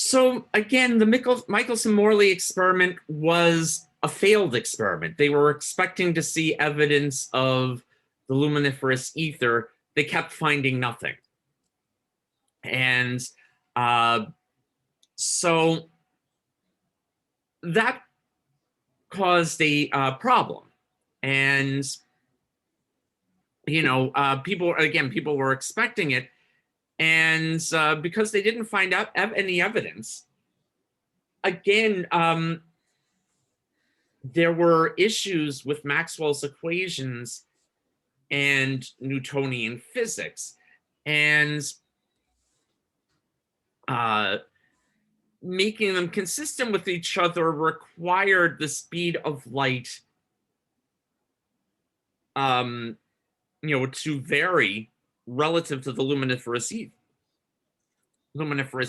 So again, the Michelson-Morley experiment was a failed experiment. They were expecting to see evidence of the luminiferous ether. They kept finding nothing. And so that caused a problem. And, people were expecting it. And because they didn't find out any evidence, again, there were issues with Maxwell's equations and Newtonian physics. And making them consistent with each other required the speed of light to vary relative to the luminiferous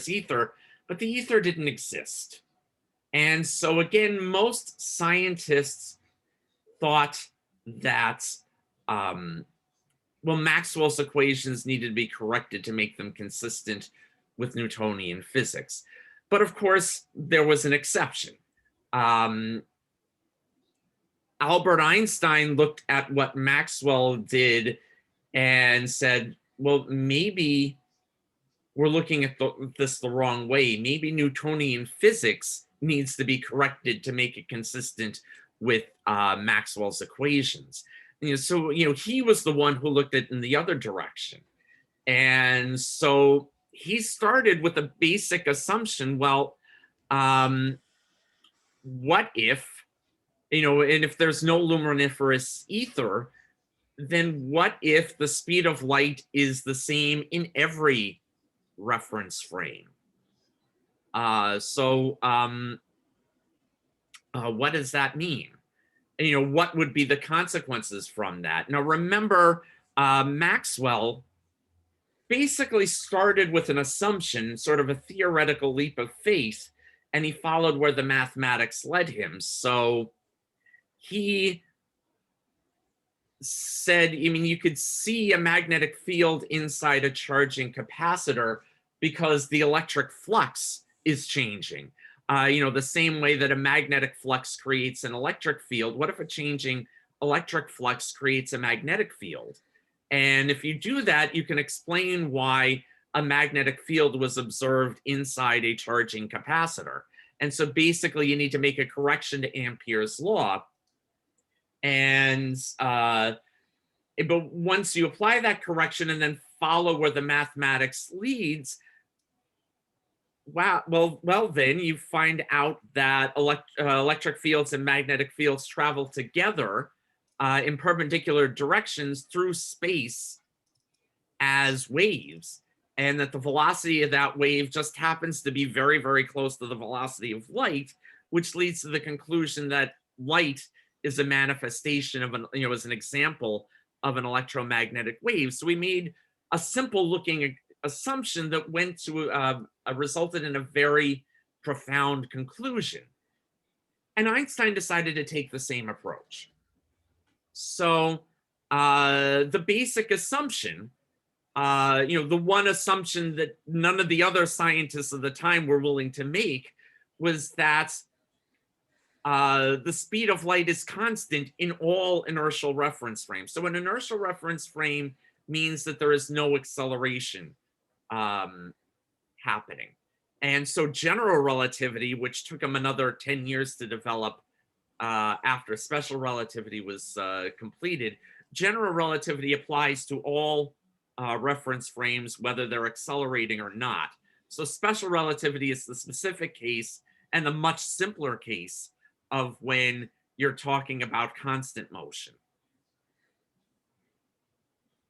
ether, but the ether didn't exist. And so again, most scientists thought that Maxwell's equations needed to be corrected to make them consistent with Newtonian physics. But of course, there was an exception. Albert Einstein looked at what Maxwell did and said, well, maybe we're looking at this the wrong way. Maybe Newtonian physics needs to be corrected to make it consistent with Maxwell's equations. So he was the one who looked at it in the other direction. And so he started with a basic assumption. Well, what if, and if there's no luminiferous ether, then what if the speed of light is the same in every reference frame? What does that mean? And, what would be the consequences from that? Now, remember, Maxwell basically started with an assumption, sort of a theoretical leap of faith, and he followed where the mathematics led him. So he said, you could see a magnetic field inside a charging capacitor because the electric flux is changing. The same way that a magnetic flux creates an electric field. What if a changing electric flux creates a magnetic field? And if you do that, you can explain why a magnetic field was observed inside a charging capacitor. And so basically you need to make a correction to Ampere's law. And but once you apply that correction and then follow where the mathematics leads, then you find out that electric fields and magnetic fields travel together in perpendicular directions through space as waves, and that the velocity of that wave just happens to be very, very close to the velocity of light, which leads to the conclusion that light is a manifestation of as an example of an electromagnetic wave. So we made a simple looking assumption that went to resulted in a very profound conclusion. And Einstein decided to take the same approach. So the basic assumption, the one assumption that none of the other scientists of the time were willing to make, was that the speed of light is constant in all inertial reference frames. So an inertial reference frame means that there is no acceleration happening. And so general relativity, which took him another 10 years to develop after special relativity was completed, general relativity applies to all reference frames, whether they're accelerating or not. So special relativity is the specific case and the much simpler case of when you're talking about constant motion.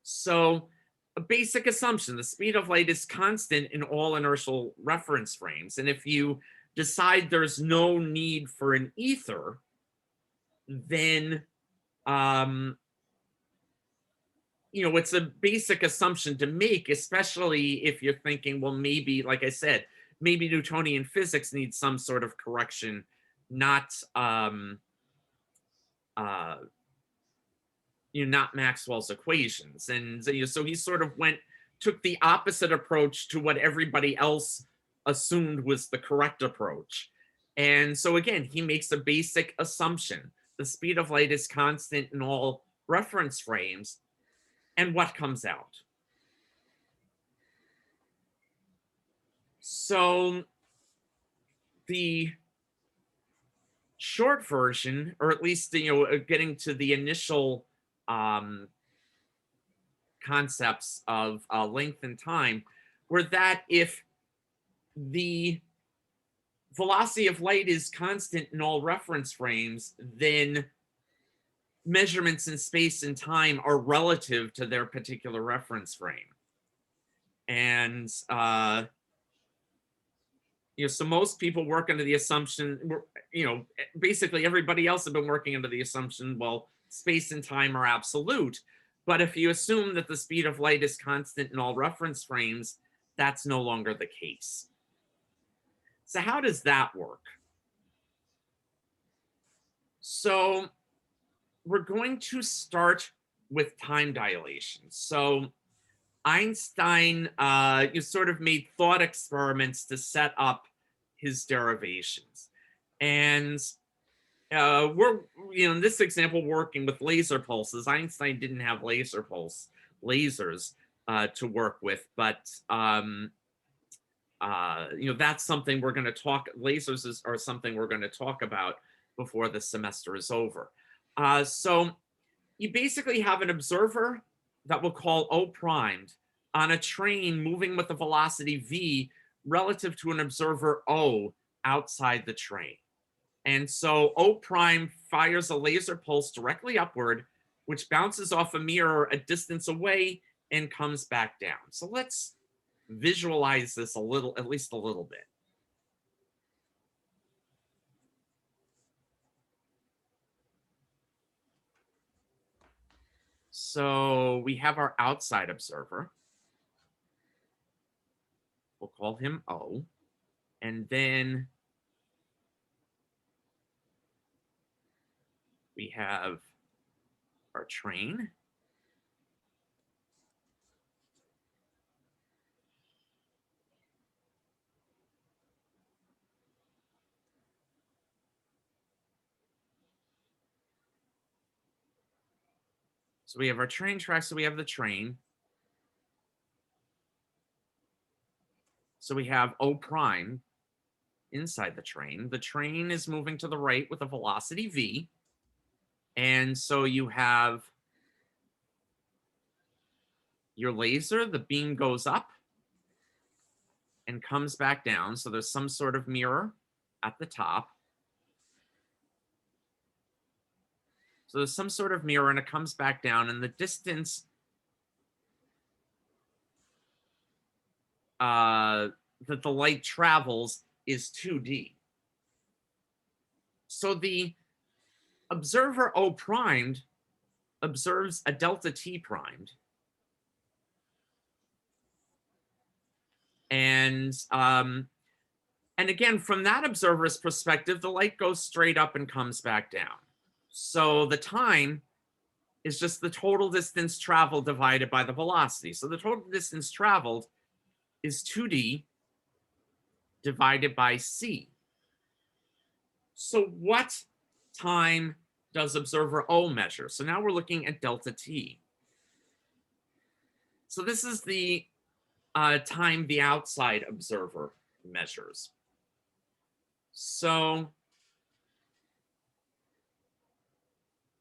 So a basic assumption, the speed of light is constant in all inertial reference frames. And if you decide there's no need for an ether, then it's a basic assumption to make, especially if you're thinking, well, maybe, like I said, maybe Newtonian physics needs some sort of correction, not not Maxwell's equations. And so he sort of took the opposite approach to what everybody else assumed was the correct approach. And so again, he makes a basic assumption. The speed of light is constant in all reference frames. And what comes out? So the short version, or at least, getting to the initial um, concepts of length and time, were that if the velocity of light is constant in all reference frames, then measurements in space and time are relative to their particular reference frame. And so most people work under the assumption, basically everybody else have been working under the assumption, well, space and time are absolute. But if you assume that the speed of light is constant in all reference frames, that's no longer the case. So how does that work? So we're going to start with time dilation. So Einstein sort of made thought experiments to set up his derivations. And we're, in this example, working with laser pulses. Einstein didn't have lasers to work with, but that's something we're going to talk. Lasers are something we're going to talk about before the semester is over. So you basically have an observer that we'll call O primed on a train moving with a velocity v relative to an observer O outside the train. And so O prime fires a laser pulse directly upward, which bounces off a mirror a distance away and comes back down. So let's visualize this at least a little bit. So we have our outside observer. We'll call him O. And then we have our train. So we have our train track, so we have the train. So we have O prime inside the train. The train is moving to the right with a velocity v. And so you have your laser, the beam goes up and comes back down. So there's some sort of mirror at the top. So there's some sort of mirror and it comes back down, and the distance that the light travels is 2d. So the observer O primed observes a delta t primed. And again, from that observer's perspective, the light goes straight up and comes back down. So the time is just the total distance traveled divided by the velocity. So the total distance traveled is 2d divided by c. So what time does observer O measure? So now we're looking at delta t. So this is the time the outside observer measures. So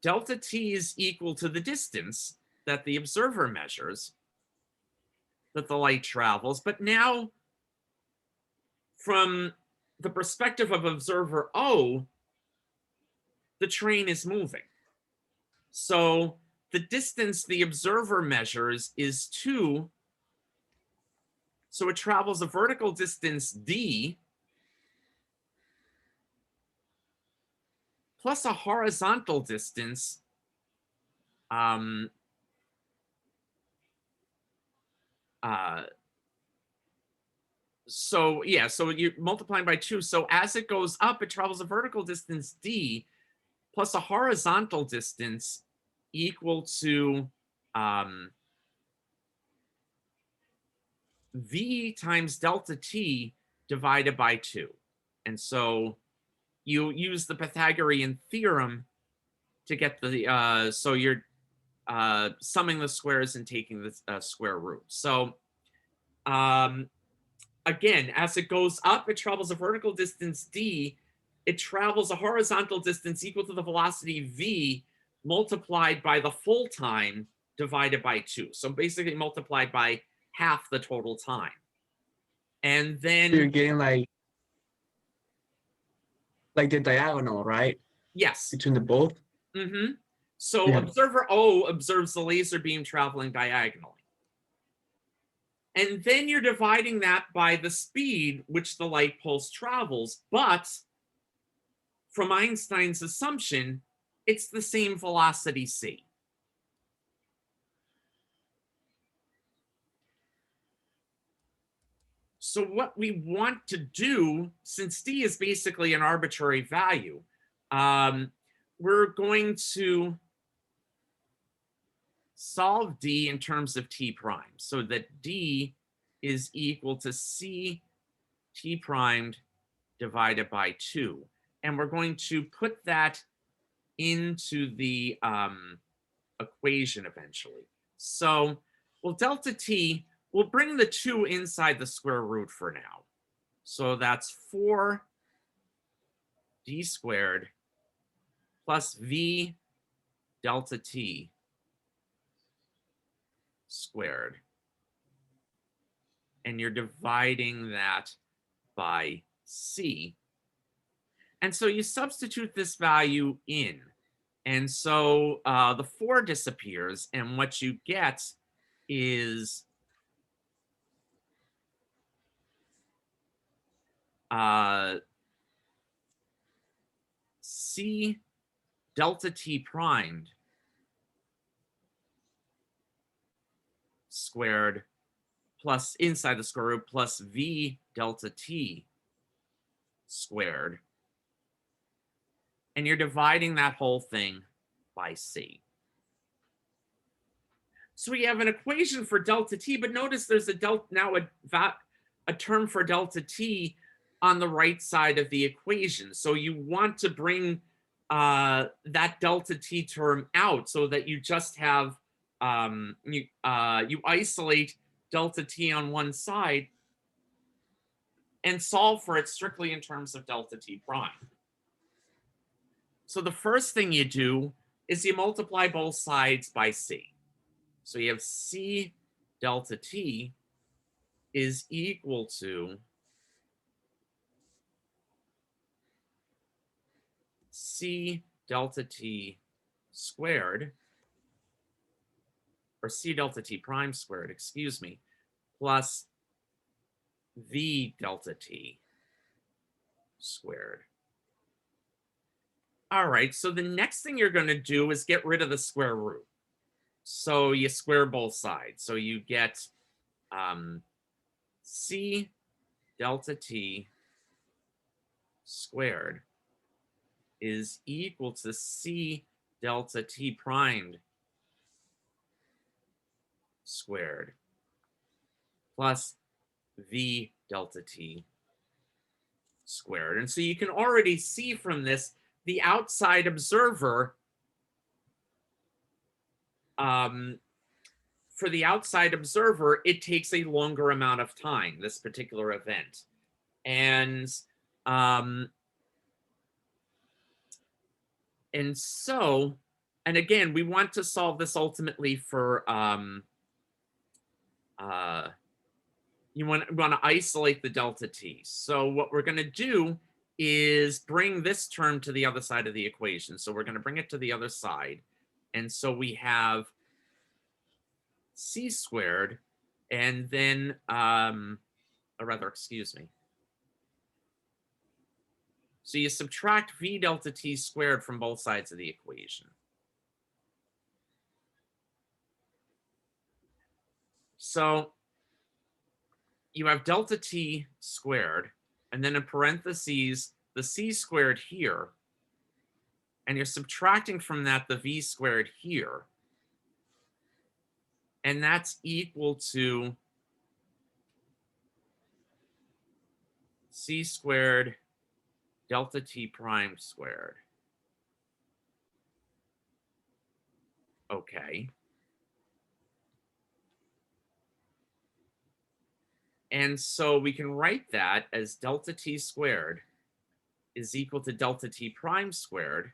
delta t is equal to the distance that the observer measures, that the light travels. But now, from the perspective of observer O, the train is moving. So the distance the observer measures is 2. So it travels a vertical distance d plus a horizontal distance so you're multiplying by 2. So as it goes up, it travels a vertical distance d plus a horizontal distance equal to v times delta t divided by 2. And so you use the Pythagorean theorem to get the, so you're summing the squares and taking the square root. So um, again, as it goes up, it travels a vertical distance d. It travels a horizontal distance equal to the velocity v multiplied by the full time divided by 2. So basically multiplied by half the total time. And then you're getting like the diagonal, right? yes. Between the both. Mm-hmm. So Yeah. observer O observes the laser beam traveling diagonally. And then you're dividing that by the speed which the light pulse travels. But from Einstein's assumption, it's the same velocity c. So what we want to do, since d is basically an arbitrary value, we're going to solve d in terms of t prime, so that d is equal to c t primed divided by 2. And we're going to put that into the equation eventually. So, well, delta t, we'll bring the 2 inside the square root for now. So that's 4 d squared plus v delta t squared. And you're dividing that by c. And so you substitute this value in. And so the 4 disappears, and what you get is c delta t primed squared plus inside the square root plus v delta t squared. And you're dividing that whole thing by c. So we have an equation for delta t, but notice there's a term for delta t on the right side of the equation. So you want to bring that delta t term out so that you just have, you isolate delta t on one side and solve for it strictly in terms of delta t prime. So the first thing you do is you multiply both sides by c. So you have c delta t is equal to c delta t squared, or c delta t prime squared, excuse me, plus v delta t squared. All right, so the next thing you're going to do is get rid of the square root. So you square both sides. So you get c delta t squared is equal to c delta t primed squared plus v delta t squared. And so you can already see from this, the outside observer, for the outside observer, it takes a longer amount of time, this particular event. And so, and again, we want to solve this ultimately for, you want to isolate the delta t. So what we're going to do is bring this term to the other side of the equation. So we're going to bring it to the other side. And so we have c squared, and then, or rather, excuse me. So you subtract v delta t squared from both sides of the equation. So you have delta t squared, and then in parentheses, the c squared here, and you're subtracting from that the v squared here. And that's equal to c squared delta t prime squared. Okay. And so we can write that as delta t squared is equal to delta t prime squared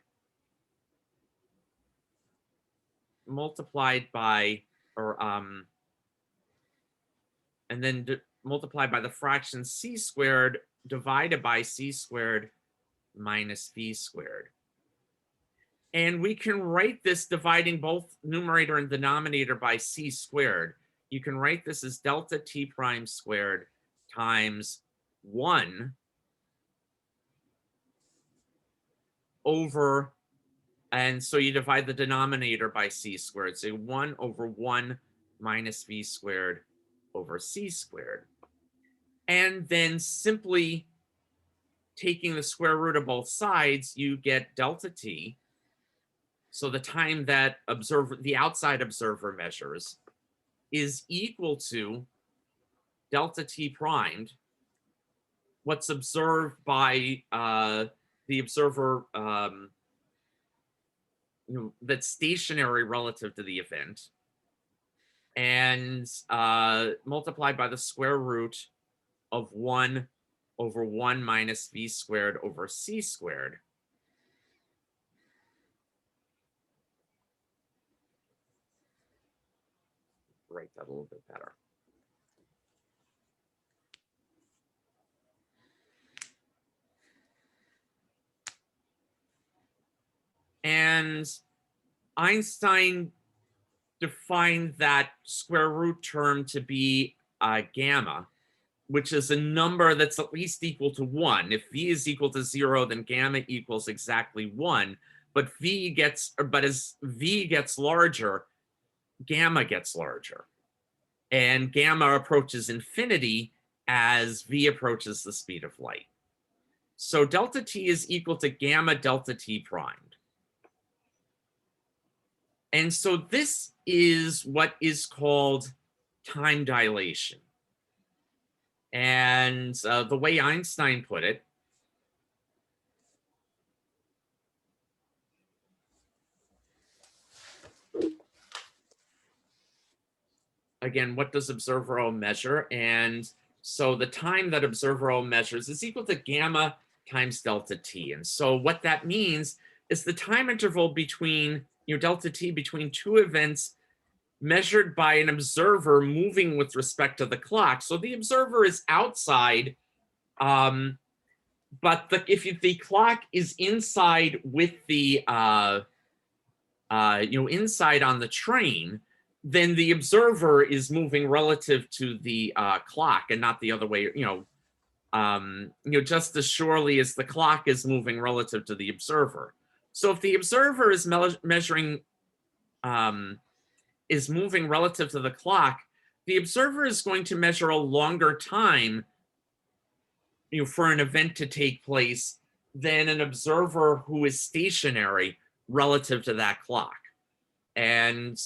multiplied by, and then multiplied by the fraction c squared divided by c squared minus v squared. And we can write this dividing both numerator and denominator by c squared. You can write this as delta t prime squared times 1 over, and so you divide the denominator by c squared. So 1 over 1 minus v squared over c squared. And then simply taking the square root of both sides, you get delta t. So the time that the outside observer measures is equal to delta t primed, what's observed by the observer that's stationary relative to the event, and multiplied by the square root of 1 over 1 minus v squared over c squared. Write that a little bit better. And Einstein defined that square root term to be gamma, which is a number that's at least equal to 1. If v is equal to 0, then gamma equals exactly 1. But as v gets larger, gamma gets larger. And gamma approaches infinity as v approaches the speed of light. So delta t is equal to gamma delta t primed. And so this is what is called time dilation. And the way Einstein put it, again, what does observer O measure? And so the time that observer O measures is equal to gamma times delta t. And so what that means is the time interval between delta t between two events measured by an observer moving with respect to the clock. So the observer is outside, but if the clock is inside with the inside on the train, then the observer is moving relative to the clock and not the other way. Just as surely as the clock is moving relative to the observer. So if the observer is is moving relative to the clock, the observer is going to measure a longer time, for an event to take place than an observer who is stationary relative to that clock. And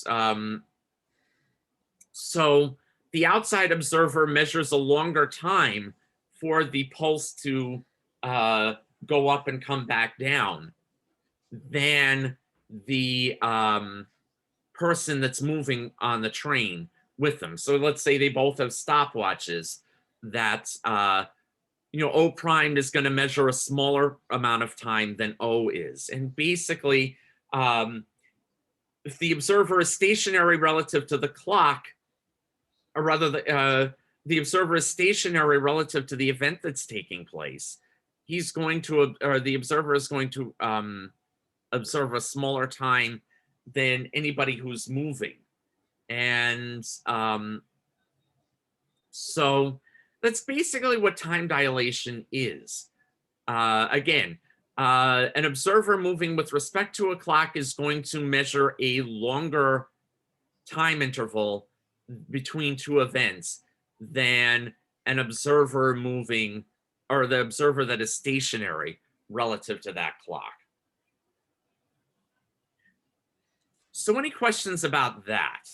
so the outside observer measures a longer time for the pulse to go up and come back down than the person that's moving on the train with them. So let's say they both have stopwatches that O prime is going to measure a smaller amount of time than O is. And basically, if the observer is stationary relative to the clock, or rather the observer is stationary relative to the event that's taking place, the observer is going to observe a smaller time than anybody who's moving. And so that's basically what time dilation is. Again, an observer moving with respect to a clock is going to measure a longer time interval between two events than an observer moving, or the observer that is stationary relative to that clock. So any questions about that?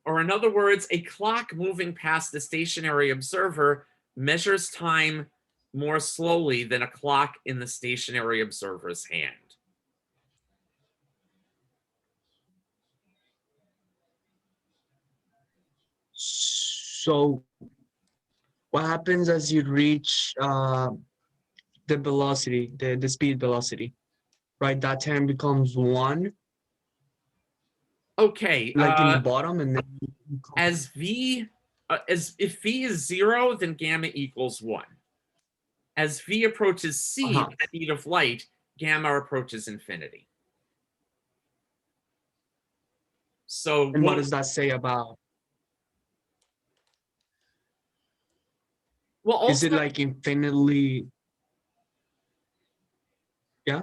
Or in other words, a clock moving past the stationary observer measures time more slowly than a clock in the stationary observer's hand. So what happens as you reach the velocity, the speed velocity, right? That term becomes one, Okay, like in the bottom, and then as if v is 0, then gamma equals 1. As v approaches c, uh-huh. the speed of light, gamma approaches infinity. So And what does that say about? well, Is it also, like infinitely? Yeah.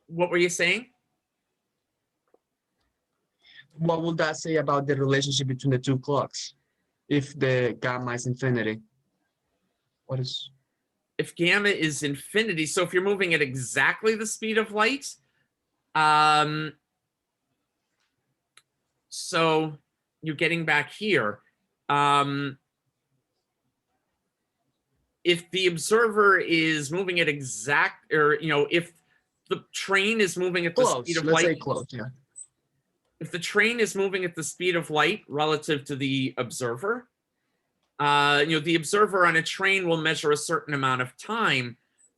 what were you saying? What would that say about the relationship between the two clocks? If the gamma is infinity, what is? If gamma is infinity, so if you're moving at exactly the speed of light, um, so you're getting back here. If the observer is moving at exact, or if the train is moving at the speed Close. of Let's light, say close. Yeah. if the train is moving at the speed of light relative to the observer, the observer on a train will measure a certain amount of time,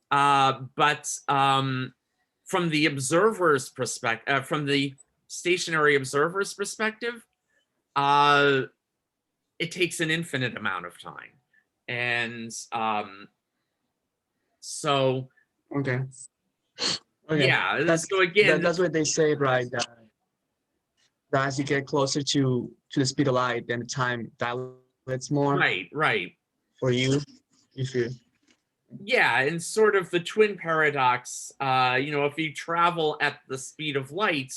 but from the observer's perspective, from the stationary observer's perspective, it takes an infinite amount of time. And so, Okay. Okay. yeah, That's so again, that's what they say, right? That as you get closer to the speed of light, then the time dilates more right. for you. If you Yeah, and sort of the twin paradox, if you travel at the speed of light,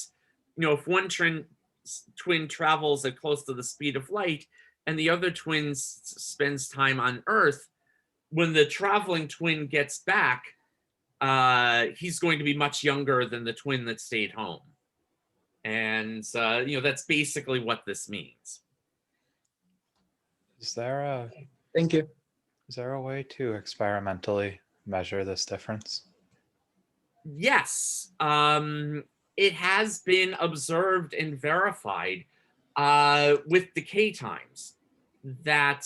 if one twin travels at close to the speed of light and the other twin spends time on Earth, when the traveling twin gets back, he's going to be much younger than the twin that stayed home. And, that's basically what this means. Is there a thank you. is there a way to experimentally measure this difference? Yes, it has been observed and verified with decay times that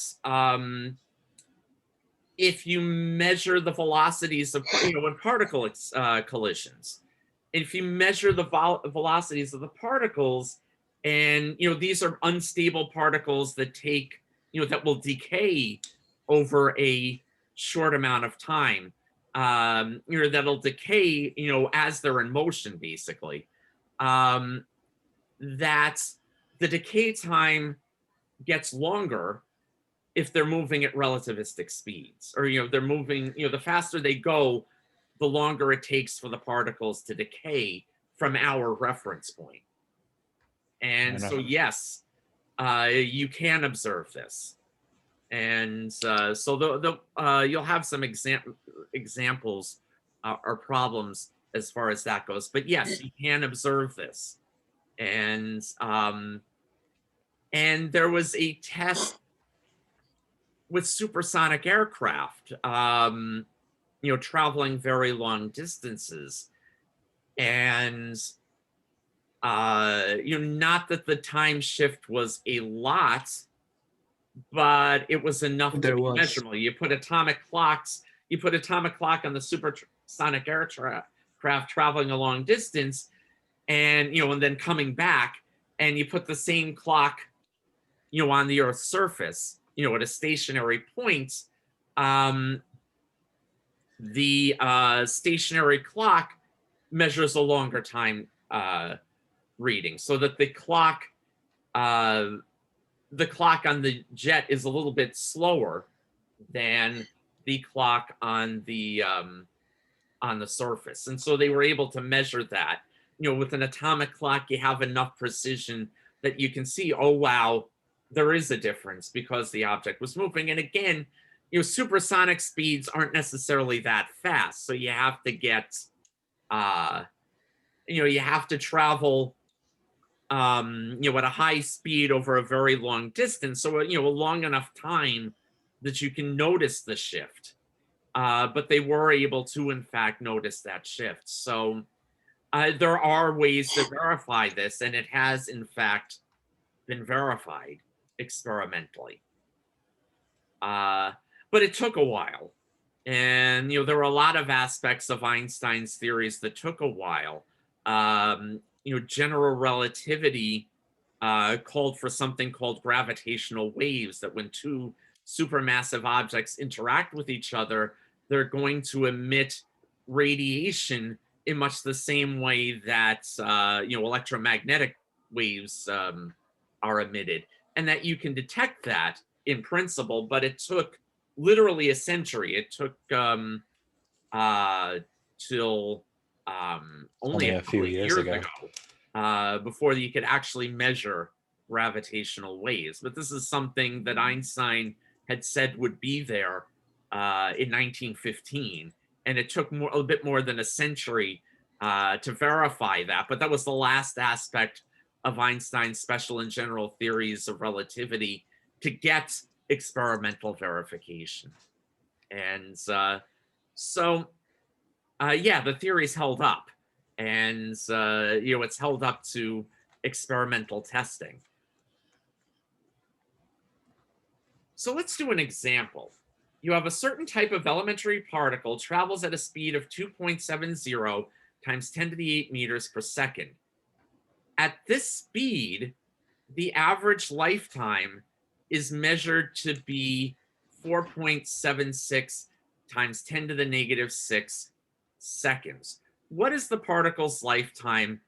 if you measure the velocities of when particle collisions, if you measure the velocities of the particles, and these are unstable particles that take that will decay over a short amount of time, that'll decay as they're in motion, basically, that the decay time gets longer if they're moving at relativistic speeds, or they're moving, the faster they go, the longer it takes for the particles to decay from our reference point. And so, yes, you can observe this. And so you'll have some examples or problems as far as that goes. But yes, you can observe this. And there was a test with supersonic aircraft, traveling very long distances. And not that the time shift was a lot, but it was enough to There be was. measurable. You put atomic clock on the supersonic aircraft traveling a long distance, and and then coming back, and you put the same clock on the Earth's surface, at a stationary point. The stationary clock measures a longer time reading, so that the clock on the jet is a little bit slower than the clock on the surface. And so they were able to measure that. With an atomic clock, you have enough precision that you can see, oh wow, there is a difference because the object was moving. And again, supersonic speeds aren't necessarily that fast, so you have to get you have to travel at a high speed over a very long distance. So, a long enough time that you can notice the shift. But they were able to, in fact, notice that shift. So there are ways to verify this, and it has, in fact, been verified experimentally. But it took a while. And, there were a lot of aspects of Einstein's theories that took a while. General relativity called for something called gravitational waves, that when two supermassive objects interact with each other, they're going to emit radiation in much the same way that, electromagnetic waves are emitted, and that you can detect that in principle, but it took literally a century. It took till only a few years ago before you could actually measure gravitational waves. But this is something that Einstein had said would be there in 1915, and it took a bit more than a century to verify that. But that was the last aspect of Einstein's special and general theories of relativity to get experimental verification. And yeah, the theory's held up, and it's held up to experimental testing. So let's do an example. You have a certain type of elementary particle travels at a speed of 2.70 times 10 to the 8 meters per second. At this speed, the average lifetime is measured to be 4.76 times 10 to the negative 6 seconds. What is the particle's lifetime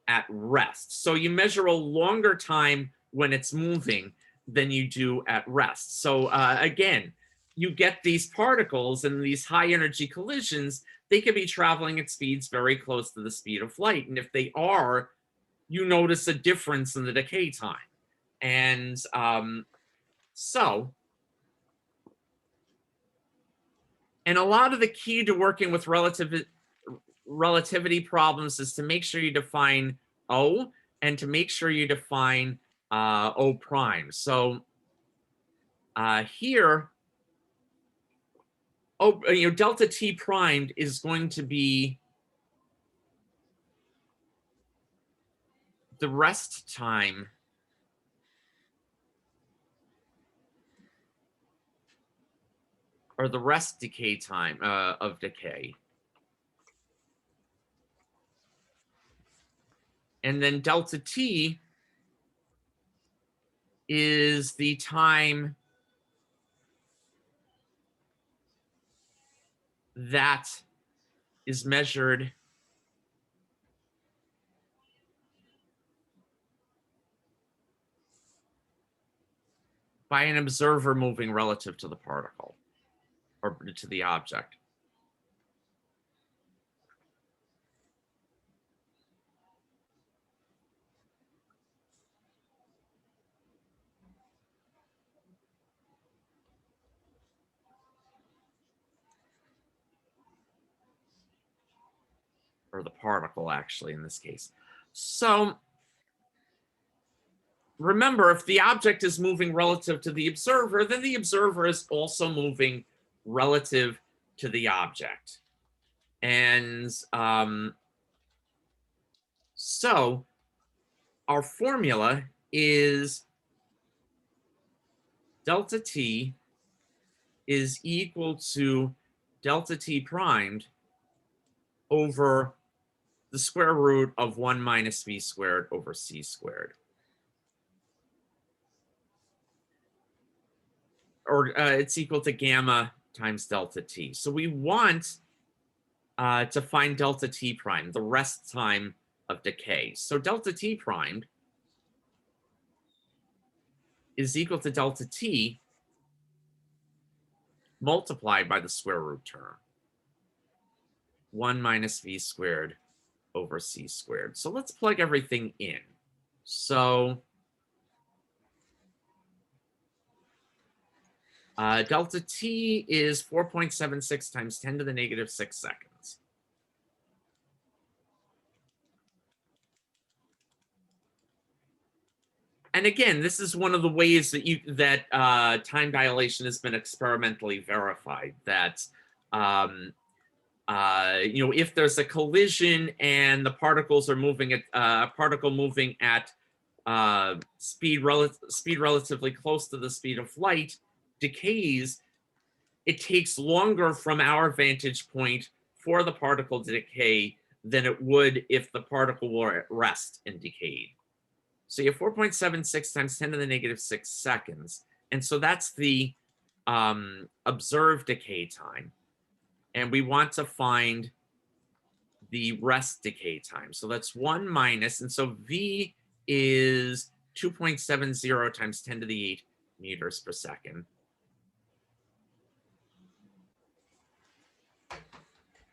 at rest? So you measure a longer time when it's moving than you do at rest. So again, you get these particles and these high energy collisions, they could be traveling at speeds very close to the speed of light. And if they are, you notice a difference in the decay time. And and a lot of the key to working with relativity problems is to make sure you define O, and to make sure you define O prime. So here, delta T primed is going to be the rest time or the rest decay time of decay. And then delta T is the time that is measured by an observer moving relative to the particle or to the object. Or the particle, actually, in this case. So remember, if the object is moving relative to the observer, then the observer is also moving relative to the object. And so our formula is delta T is equal to delta T primed over the square root of 1 minus v squared over c squared. Or it's equal to gamma times delta T. So we want to find delta T prime, the rest time of decay. So delta T primed is equal to delta T multiplied by the square root term. 1 minus v squared over c squared. So let's plug everything in. So delta T is 4.76 times 10 to the negative 6 seconds. And again, this is one of the ways that time dilation has been experimentally verified. That if there's a collision and the particles are moving at particle moving at speed relatively close to the speed of light decays, it takes longer from our vantage point for the particle to decay than it would if the particle were at rest and decayed. So you have 4.76 times 10 to the negative 6 seconds. And so that's the observed decay time. And we want to find the rest decay time. So that's 1 minus, and so V is 2.70 times 10 to the 8 meters per second.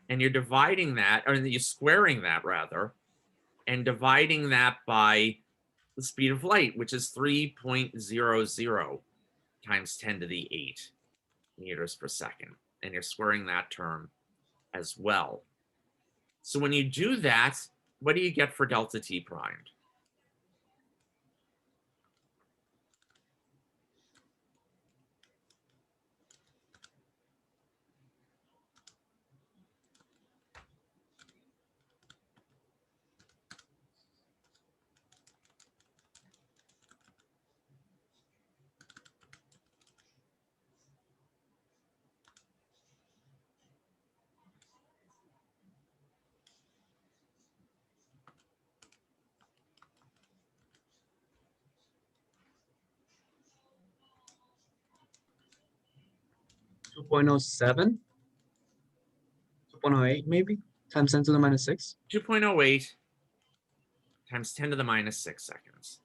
And you're dividing that, or you're squaring that rather, and dividing that by the speed of light, which is 3.00 times 10 to the 8 meters per second. And you're squaring that term as well. So when you do that, what do you get for delta t primed? Two point oh seven. 2.08 maybe times 10 to the minus 6. 2.08 times 10 to the minus 6 seconds.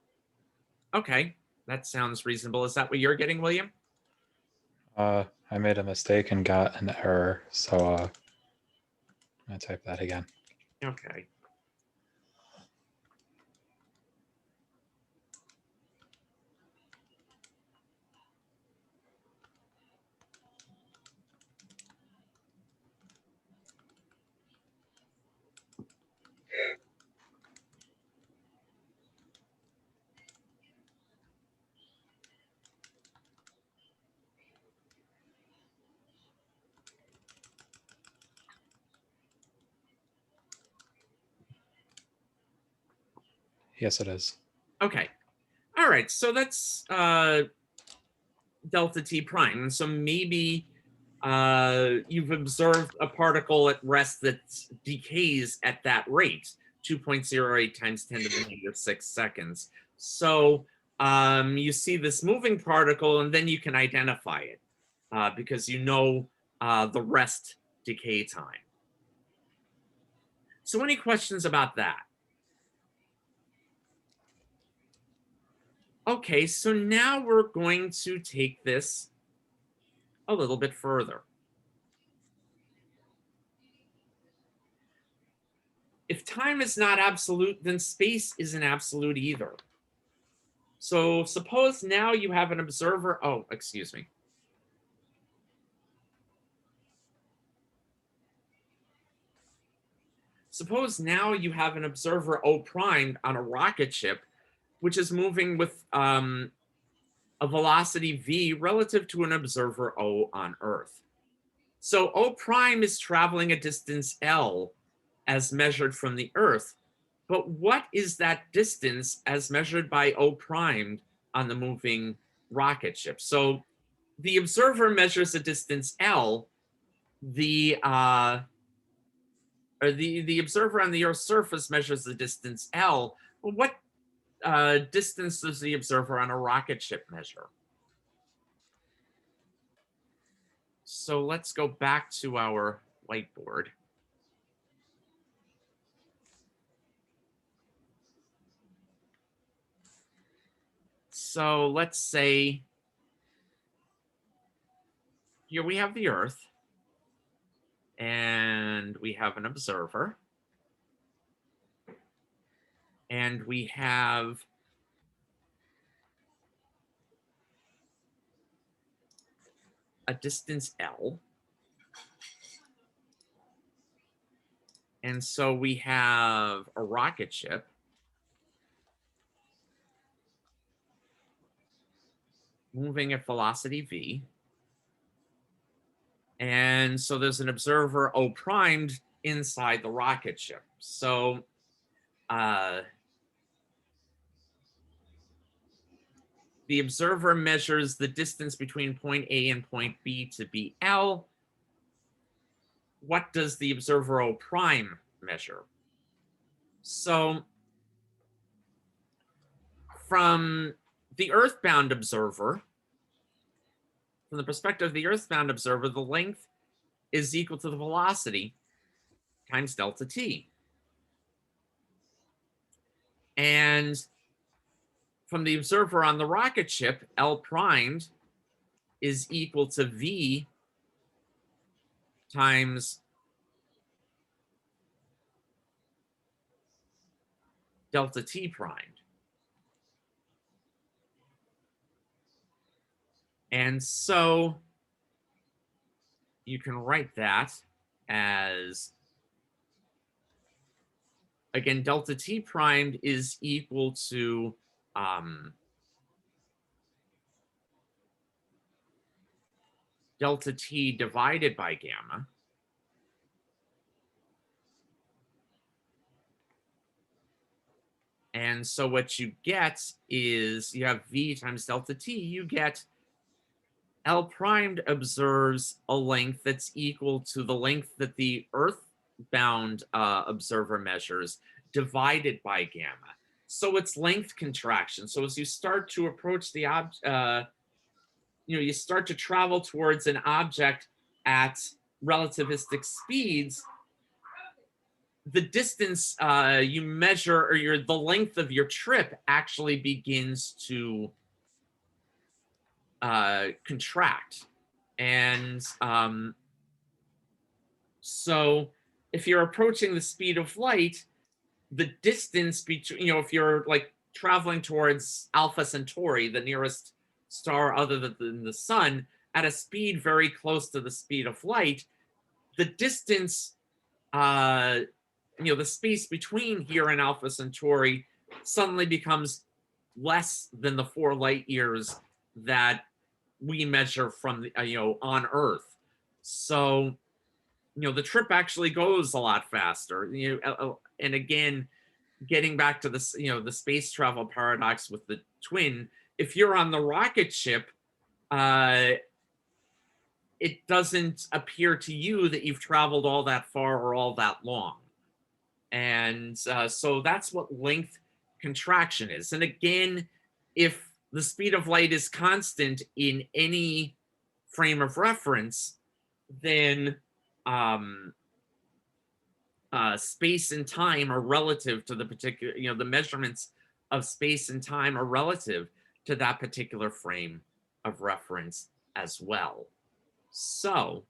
Okay, that sounds reasonable. Is that what you're getting, William? I made a mistake and got an error, so I'm gonna type that again. Okay. Yes, it is. Okay. All right. So that's delta t prime. And so maybe you've observed a particle at rest that decays at that rate, 2.08 times 10 to the negative 6 seconds. So you see this moving particle, and then you can identify it because you know the rest decay time. So any questions about that? Okay, so now we're going to take this a little bit further. If time is not absolute, then space isn't absolute either. So suppose now you have an observer. Oh, excuse me. Suppose now you have an observer O prime on a rocket ship, which is moving with a velocity v relative to an observer O on Earth. So O prime is traveling a distance L as measured from the Earth. But what is that distance as measured by O prime on the moving rocket ship? So the observer measures a distance L. The observer on the Earth's surface measures the distance L. Well, what distance does the observer on a rocket ship measure? So let's go back to our whiteboard. So let's say here we have the Earth, and we have an observer, and we have a distance L. And so we have a rocket ship. moving at velocity v. And so there's an observer O primed inside the rocket ship. So the observer measures the distance between point A and point B to be L. What does the observer O prime measure? So from the earthbound observer, from the perspective of the earthbound observer, the length is equal to the velocity times delta t. And from the observer on the rocket ship, L primed is equal to v times delta t primed. And so you can write that as, again, delta t primed is equal to delta t divided by gamma. And so what you get is you have v times delta t, you get L primed observes a length that's equal to the length that the earthbound observer measures divided by gamma. So it's length contraction. So as you start to approach the object, you start to travel towards an object at relativistic speeds, the distance you measure, or the length of your trip actually begins to contract. And so if you're approaching the speed of light, the distance between, if you're like traveling towards Alpha Centauri, the nearest star other than the sun, at a speed very close to the speed of light, the distance, the space between here and Alpha Centauri suddenly becomes less than the 4 light years that we measure from on Earth. So the trip actually goes a lot faster. And again, getting back to this, the space travel paradox with the twin, if you're on the rocket ship, it doesn't appear to you that you've traveled all that far or all that long. And so that's what length contraction is. And again, if the speed of light is constant in any frame of reference, then space and time are relative to the particular, the measurements of space and time are relative to that particular frame of reference as well. So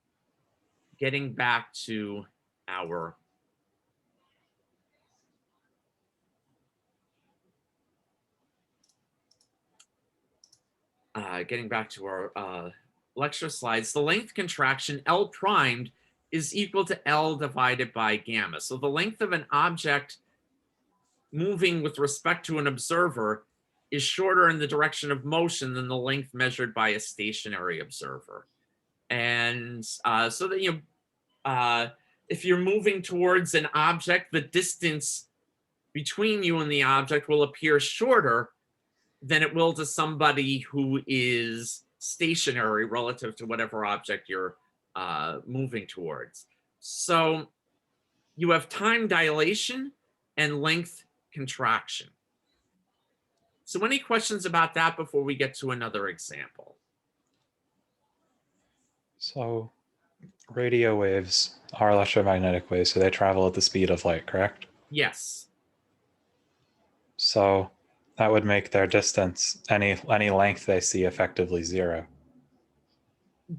getting back to our lecture slides, the length contraction L primed is equal to L divided by gamma. So the length of an object moving with respect to an observer is shorter in the direction of motion than the length measured by a stationary observer. And so that, if you're moving towards an object, the distance between you and the object will appear shorter than it will to somebody who is stationary relative to whatever object you're moving towards. So you have time dilation and length contraction. So any questions about that before we get to another example? So radio waves are electromagnetic waves, so they travel at the speed of light, correct? Yes. So that would make their distance, any length they see, effectively 0.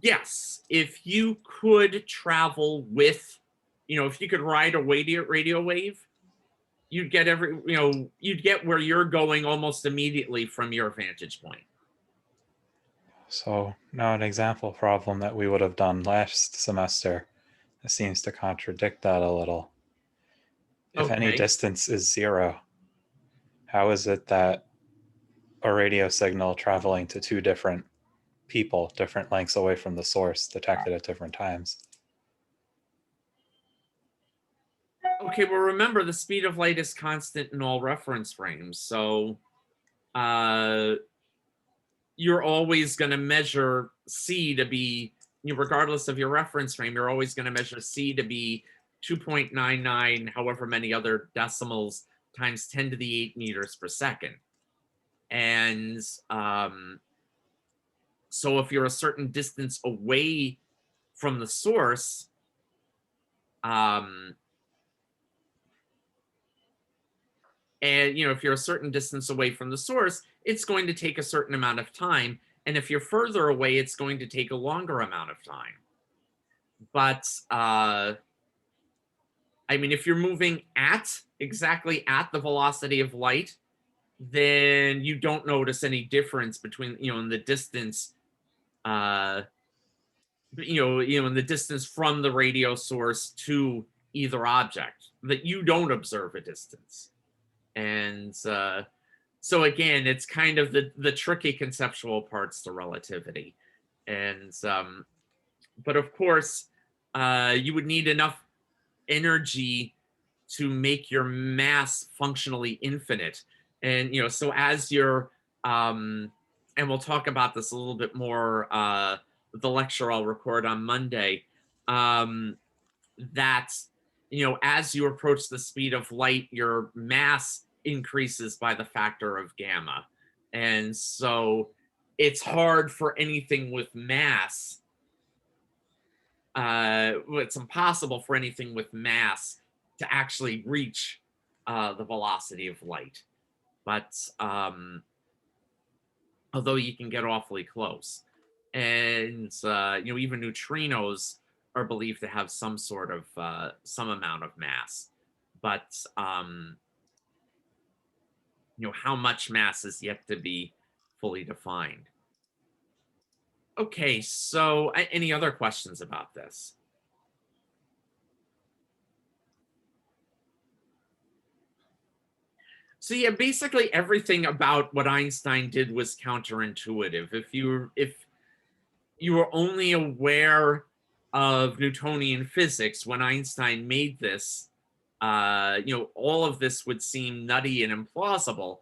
Yes, if you could travel with, if you could ride a radio wave, you'd get you'd get where you're going almost immediately from your vantage point. So now an example problem that we would have done last semester seems to contradict that a little. If any Okay. distance is 0, how is it that a radio signal traveling to 2 different people different lengths away from the source detected at different times. Okay, well, remember the speed of light is constant in all reference frames. So you're always going to measure C to be, regardless of your reference frame, you're always going to measure C to be 2.99, however many other decimals, times 10 to the 8 meters per second. And so if you're a certain distance away from the source, and if you're a certain distance away from the source, it's going to take a certain amount of time. And if you're further away, it's going to take a longer amount of time. But I mean, if you're moving exactly at the velocity of light, then you don't notice any difference between, in the distance, in the distance from the radio source to either object, that you don't observe a distance. And so again, it's kind of the tricky conceptual parts to relativity. And but of course, you would need enough energy to make your mass functionally infinite. And so as you're and we'll talk about this a little bit more the lecture I'll record on Monday, that as you approach the speed of light, your mass increases by the factor of gamma. And so it's hard for anything with mass, it's impossible for anything with mass to actually reach the velocity of light. But although you can get awfully close. And even neutrinos are believed to have some sort of some amount of mass, but how much mass is yet to be fully defined. Okay, so any other questions about this? So yeah, basically everything about what Einstein did was counterintuitive. If you were only aware of Newtonian physics when Einstein made this, all of this would seem nutty and implausible.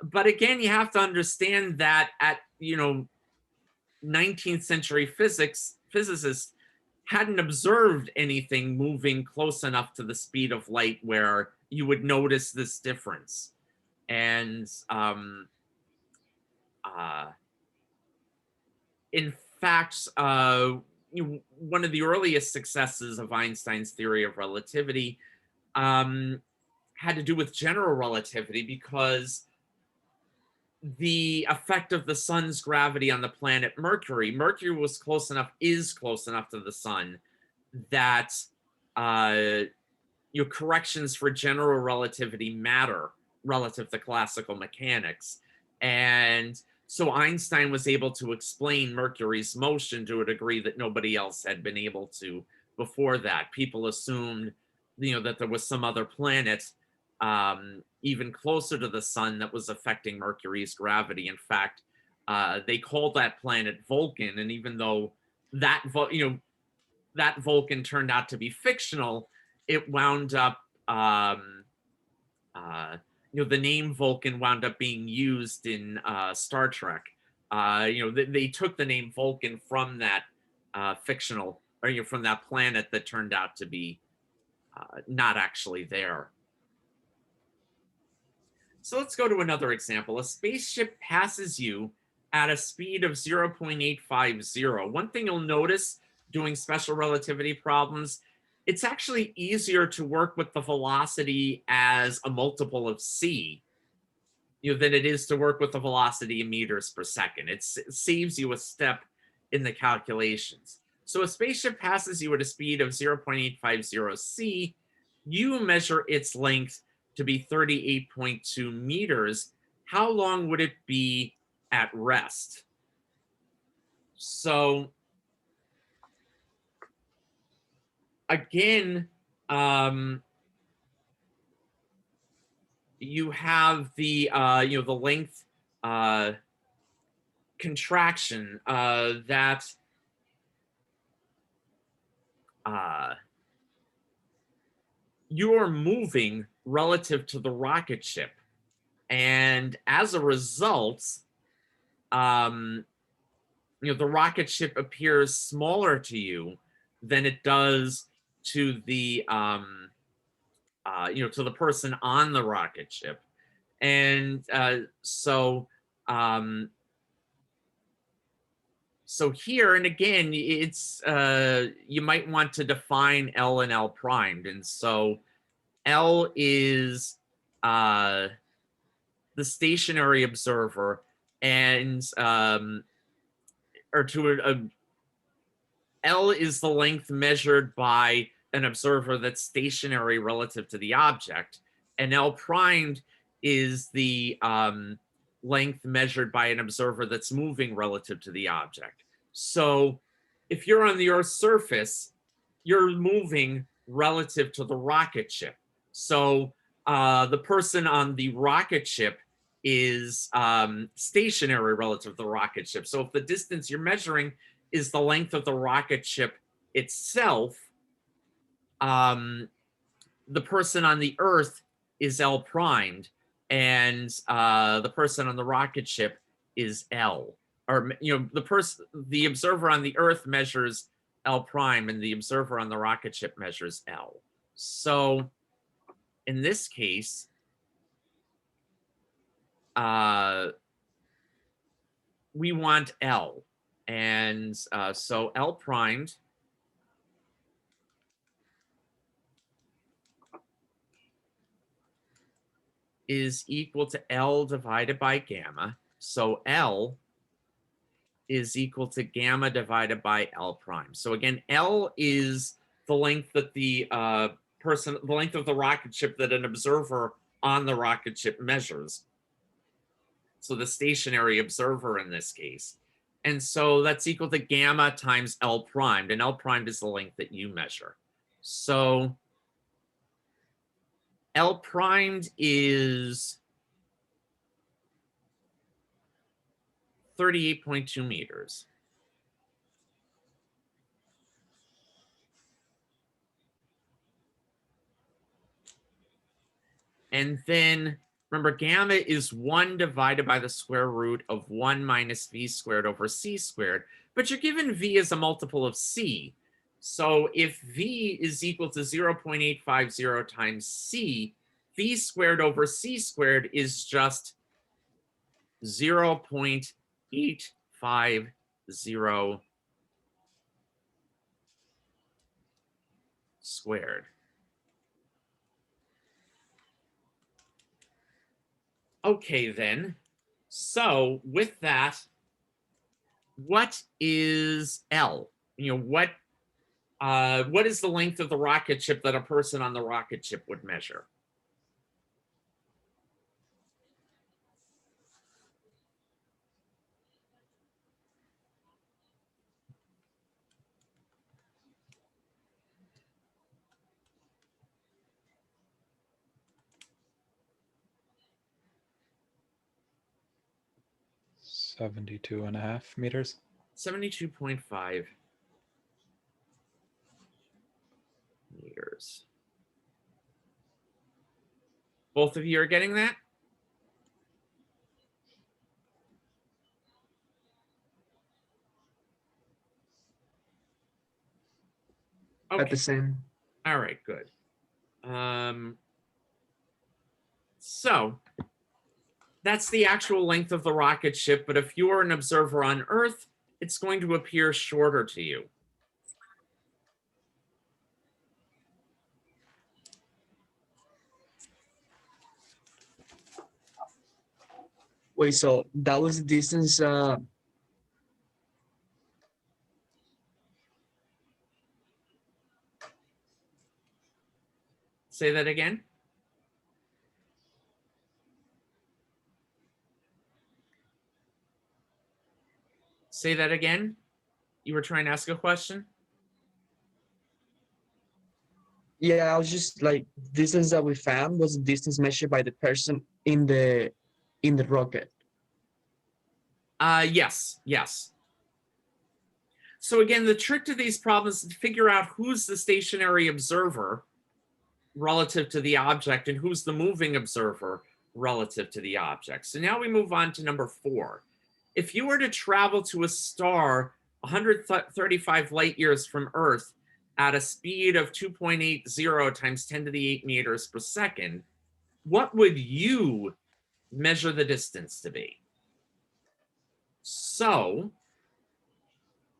But again, you have to understand that at 19th century physicists hadn't observed anything moving close enough to the speed of light where you would notice this difference. And in fact, one of the earliest successes of Einstein's theory of relativity had to do with general relativity, because the effect of the sun's gravity on the planet Mercury was is close enough to the sun that your corrections for general relativity matter relative to classical mechanics. And so Einstein was able to explain Mercury's motion to a degree that nobody else had been able to before that. People assumed, that there was some other planet even closer to the sun that was affecting Mercury's gravity. In fact, they called that planet Vulcan, and even though that Vulcan turned out to be fictional, it wound up the name Vulcan wound up being used in Star Trek. They took the name Vulcan from that fictional, or from that planet that turned out to be not actually there. So let's go to another example. A spaceship passes you at a speed of 0.850. One thing you'll notice doing special relativity problems, it's actually easier to work with the velocity as a multiple of c, than it is to work with the velocity in meters per second. It saves you a step in the calculations. So a spaceship passes you at a speed of 0.850 c. You measure its length to be 38.2 meters. How long would it be at rest? So again, you have the the length contraction that you're moving relative to the rocket ship. And as a result, the rocket ship appears smaller to you than it does to the, to the person on the rocket ship. And so here, and again, it's you might want to define L and L primed. And so L is the stationary observer, and L is the length measured by an observer that's stationary relative to the object, and L primed is the length measured by an observer that's moving relative to the object. So if you're on the Earth's surface, you're moving relative to the rocket ship. So the person on the rocket ship is stationary relative to the rocket ship. So if the distance you're measuring is the length of the rocket ship itself, the person on the Earth is L primed, and the person on the rocket ship is L. Or the observer on the Earth measures L prime, and the observer on the rocket ship measures L. So in this case, we want L. And so L primed is equal to L divided by gamma. So L is equal to gamma divided by L prime. So again, L is the length that the length of the rocket ship that an observer on the rocket ship measures. So the stationary observer in this case. And so that's equal to gamma times L primed, and L primed is the length that you measure. So L primed is 38.2 meters. And then remember, gamma is 1 divided by the square root of 1 minus v squared over c squared. But you're given v as a multiple of c. So if v is equal to 0.850 times c, v squared over c squared is just 0.850 squared. Okay, then. So with that, what is L? What is the length of the rocket ship that a person on the rocket ship would measure? Seventy-two and a half meters. 72.5 meters. Both of you are getting that? Okay. At the same. All right, good. So that's the actual length of the rocket ship, but if you're an observer on Earth, it's going to appear shorter to you. Wait, so that was the distance. Say that again. Say that again. You were trying to ask a question? Yeah, I was just like, distance that we found was the distance measured by the person in the rocket. Yes, yes. So again, the trick to these problems is to figure out who's the stationary observer relative to the object and who's the moving observer relative to the object. So now we move on to number 4. If you were to travel to a star 135 light years from Earth at a speed of 2.80 times 10 to the 8 meters per second, what would you measure the distance to be? So,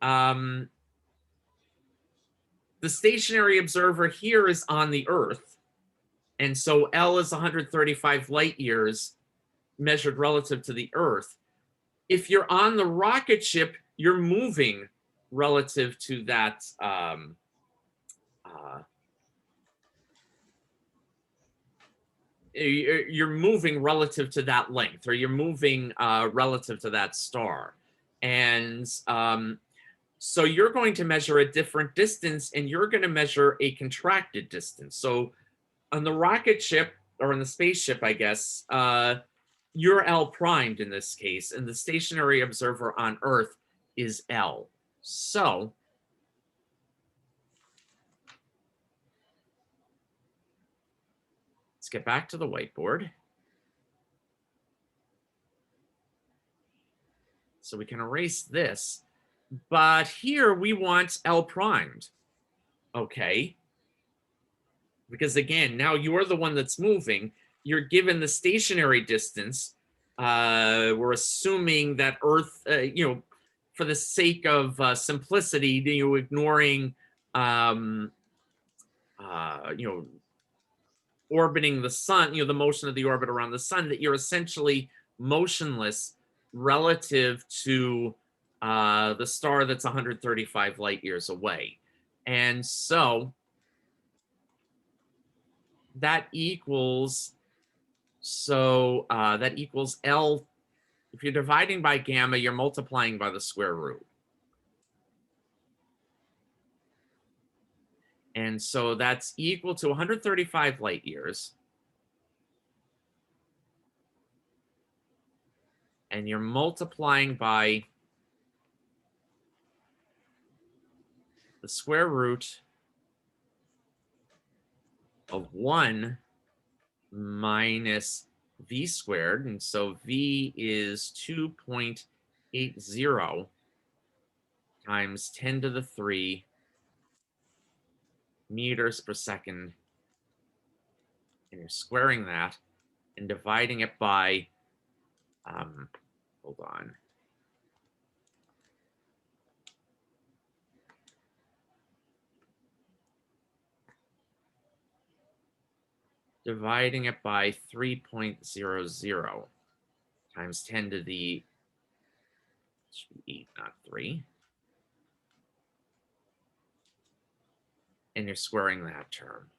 the stationary observer here is on the Earth, and so L is 135 light years measured relative to the Earth. If you're on the rocket ship, you're moving relative to that you're moving relative to that length, or you're moving relative to that star. And so you're going to measure a different distance, and you're going to measure a contracted distance. So on the rocket ship, or in the spaceship, I guess, you're L primed in this case, and the stationary observer on Earth is L. So let's get back to the whiteboard. So we can erase this, but here we want L primed, okay? Because again, now you're the one that's moving. You're given the stationary distance. We're assuming that Earth, for the sake of simplicity, ignoring, orbiting the sun, the motion of the orbit around the sun, that you're essentially motionless relative to the star that's 135 light years away. And so that equals, that equals L. If you're dividing by gamma, you're multiplying by the square root. And so that's equal to 135 light years. And you're multiplying by the square root of 1 minus v squared. And so v is 2.80 times 10 to the 3 meters per second. And you're squaring that and dividing it by, hold on. Dividing it by 3.00 times 10 to the 8, not 3. And you're squaring that term.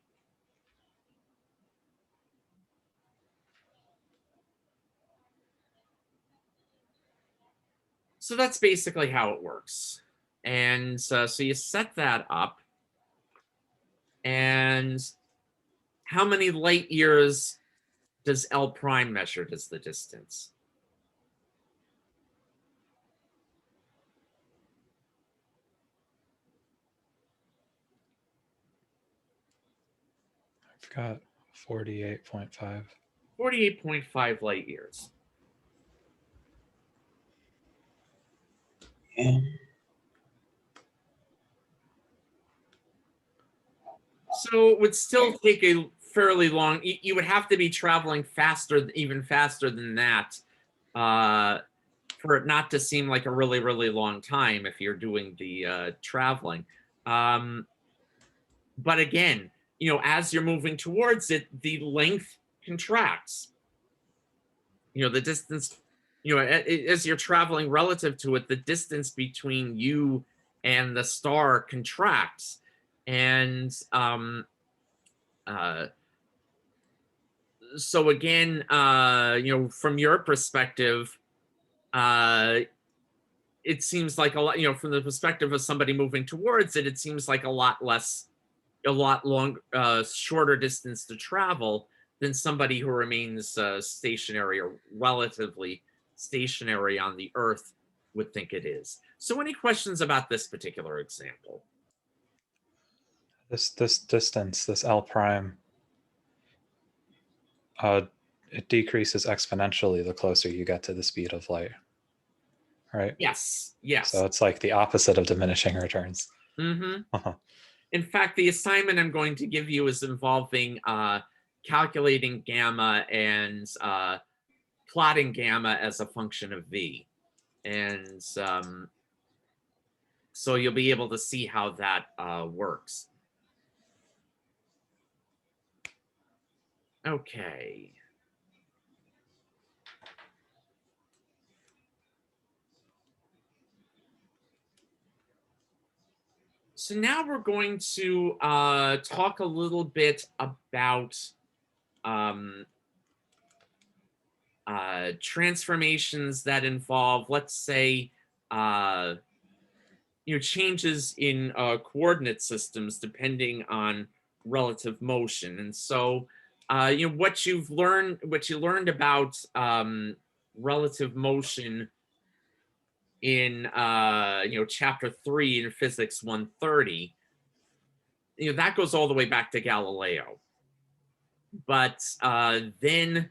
So that's basically how it works. And so you set that up. And how many light years does L prime measured as the distance? I've got 48.5. 48.5 light years. So it would still take a fairly long, you would have to be traveling faster, even faster than that, for it not to seem like a really, really long time if you're doing the traveling. But again, as you're moving towards it, the length contracts. The distance, as you're traveling relative to it, the distance between you and the star contracts. And so again, from your perspective, it seems like a lot, from the perspective of somebody moving towards it, it seems like a lot shorter distance to travel than somebody who remains stationary or relatively stationary on the Earth would think it is. So any questions about this particular example? This distance, this L prime, it decreases exponentially the closer you get to the speed of light, right? Yes, yes. So it's like the opposite of diminishing returns. Mm-hmm. In fact, the assignment I'm going to give you is involving calculating gamma and plotting gamma as a function of v. And so you'll be able to see how that works. Okay. So now we're going to talk a little bit about transformations that involve, let's say, changes in coordinate systems depending on relative motion. And so, what you learned about relative motion in chapter 3 in physics 130, that goes all the way back to Galileo. But then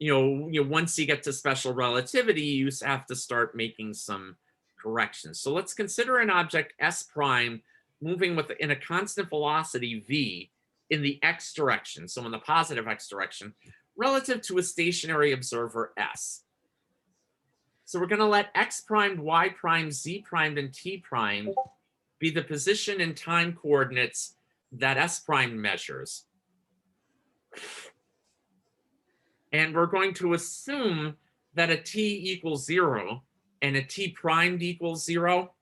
once you get to special relativity, you have to start making some corrections. So let's consider an object S prime moving in a constant velocity v in the x direction, so in the positive x direction, relative to a stationary observer S. So we're going to let x primed, y primed, z primed, and t primed be the position and time coordinates that S prime measures. And we're going to assume that a t equals 0 and a t primed equals 0,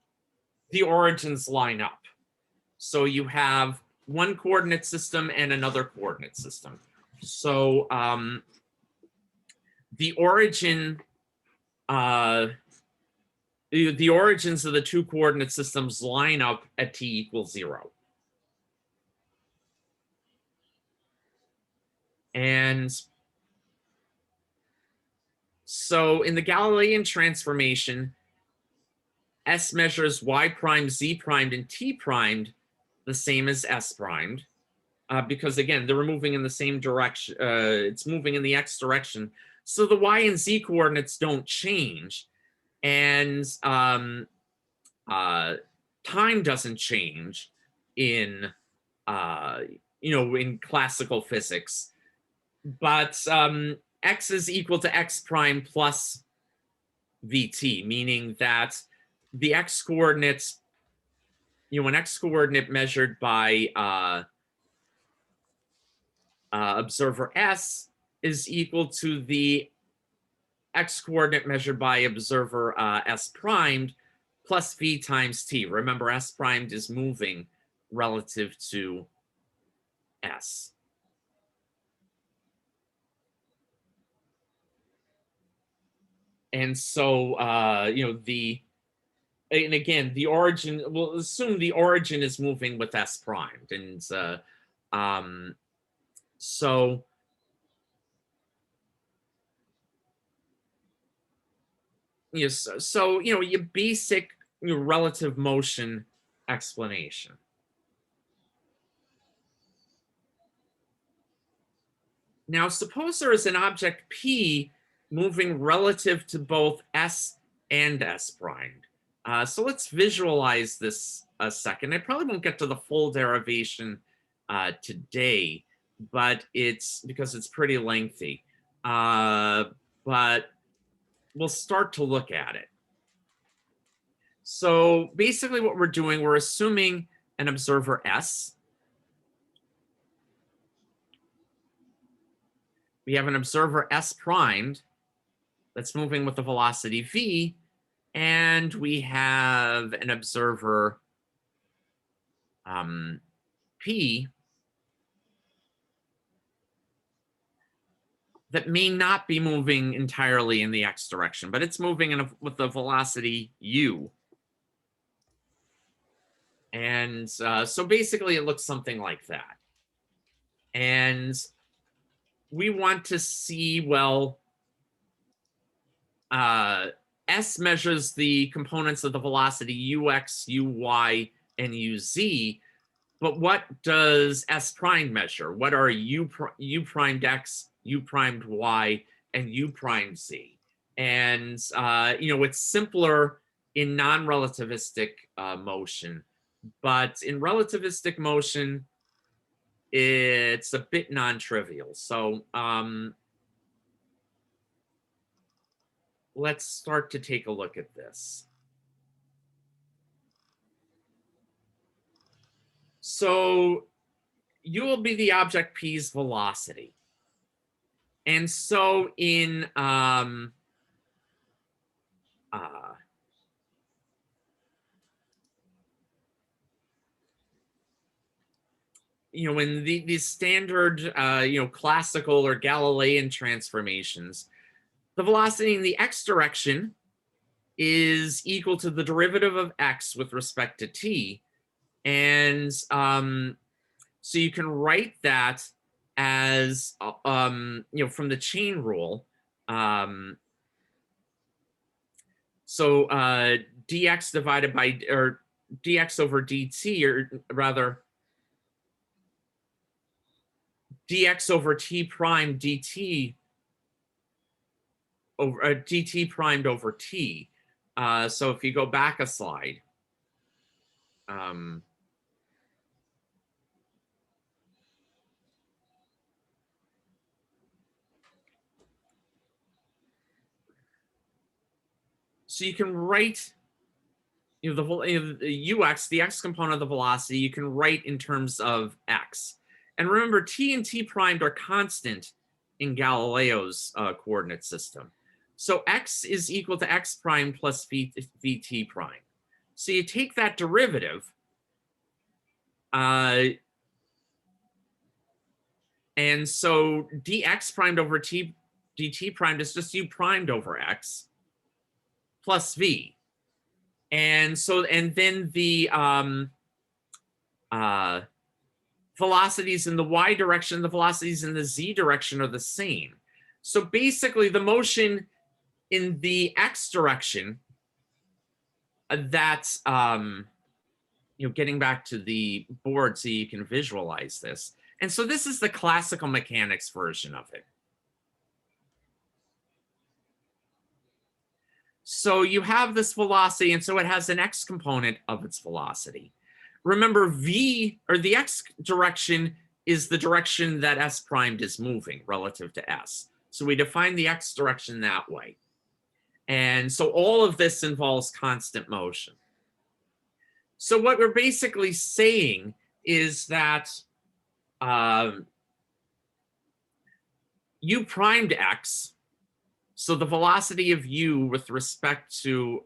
the origins line up. So you have one coordinate system and another coordinate system. So the origins of the two coordinate systems line up at t equals 0. And so in the Galilean transformation, S measures y primed, z primed, and t primed the same as S primed, because again, they're moving in the same direction. It's moving in the x direction. So the y and z coordinates don't change. And time doesn't change in, in classical physics. But x is equal to x prime plus vt, meaning that the x coordinates, an x coordinate measured by observer S is equal to the x coordinate measured by observer S primed plus v times t. Remember, S primed is moving relative to S. And so, and again, the origin, we'll assume the origin is moving with S primed. And so, yes, so, your basic relative motion explanation. Now, suppose there is an object P moving relative to both S and S primed. So let's visualize this a second. I probably won't get to the full derivation today, but because it's pretty lengthy. But we'll start to look at it. So basically what we're doing, we're assuming an observer S. We have an observer S primed that's moving with the velocity v, and we have an observer P that may not be moving entirely in the x direction, but it's moving with the velocity u. And so basically it looks something like that. And we want to see, well, S measures the components of the velocity ux, uy, and uz. But what does S prime measure? What are u primed x, u primed y, and u primed z? And it's simpler in non-relativistic motion, but in relativistic motion, it's a bit non-trivial. So let's start to take a look at this. So u will be the object P's velocity. And so in in these standard classical or Galilean transformations, the velocity in the x direction is equal to the derivative of x with respect to t. And so you can write that as from the chain rule. So dx divided by, or dx over dt, or rather dx over t prime dt over dt primed over t. So if you go back a slide, so you can write the ux, the x component of the velocity, you can write in terms of x. And remember, t and t primed are constant in Galileo's coordinate system. So x is equal to x prime plus vt prime. So you take that derivative, and so dx primed over t dt primed is just u primed over x plus v. And so, and then the velocities in the y direction, the velocities in the z direction are the same. So basically the motion in the x direction, that's, getting back to the board so you can visualize this. And so this is the classical mechanics version of it. So you have this velocity, and so it has an x component of its velocity. Remember, v, or the x direction, is the direction that s primed is moving relative to s. So we define the x direction that way. And so all of this involves constant motion. So what we're basically saying is that u primed x, so the velocity of u with respect to,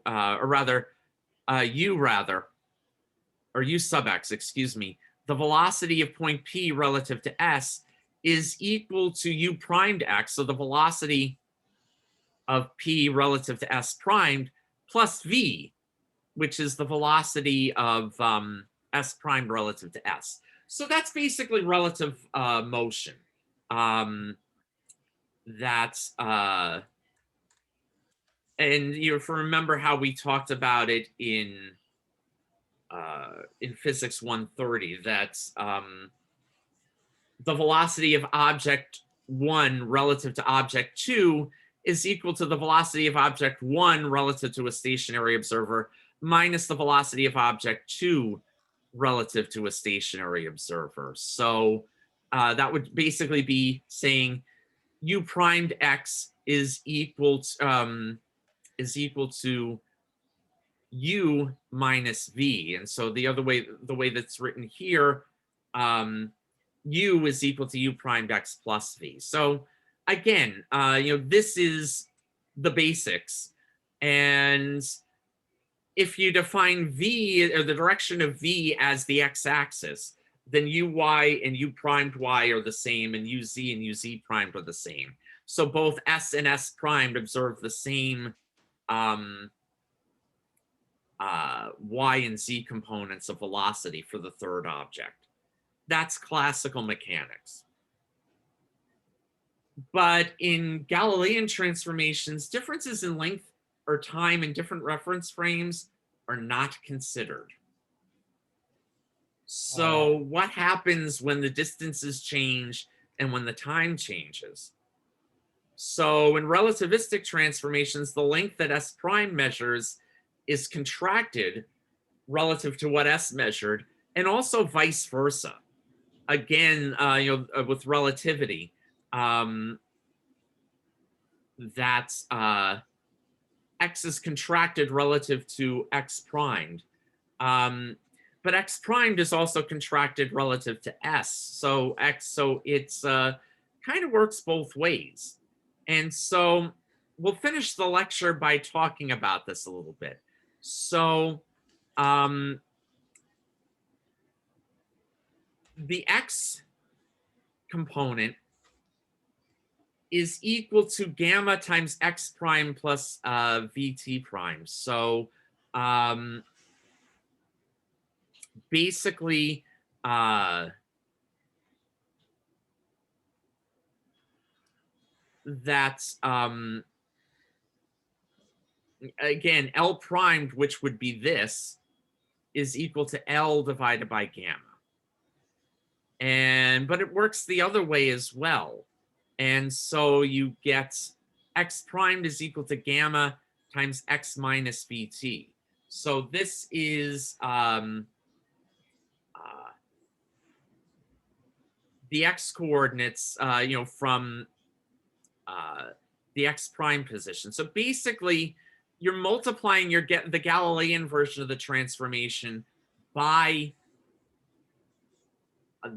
u sub x, excuse me, the velocity of point P relative to S is equal to u primed x, so the velocity of P relative to S primed, plus V, which is the velocity of S primed relative to S. So that's basically relative motion. And if you remember how we talked about it in physics 130, that's the velocity of object 1 relative to object 2 is equal to the velocity of object 1 relative to a stationary observer minus the velocity of object 2 relative to a stationary observer. So that would basically be saying u primed x is equal to u minus v. And so the way that's written here, u is equal to u primed x plus v. So again, this is the basics. And if you define v, or the direction of v, as the x-axis, then uy and u primed y are the same, and uz and uz primed are the same. So both s and s primed observe the same y and z components of velocity for the third object. That's classical mechanics. But in Galilean transformations, differences in length or time in different reference frames are not considered. So what happens when the distances change and when the time changes? So in relativistic transformations, the length that S prime measures is contracted relative to what S measured, and also vice versa. Again, with relativity, that's X is contracted relative to X primed. But X primed is also contracted relative to S. So it's kind of works both ways. And so we'll finish the lecture by talking about this a little bit. So the X component is equal to gamma times X prime plus VT prime. So basically, that's again, L primed, which would be this, is equal to L divided by gamma. But it works the other way as well. And so you get X primed is equal to gamma times X minus VT. So this is the X coordinates, from the X prime position. So basically, you're multiplying the Galilean version of the transformation by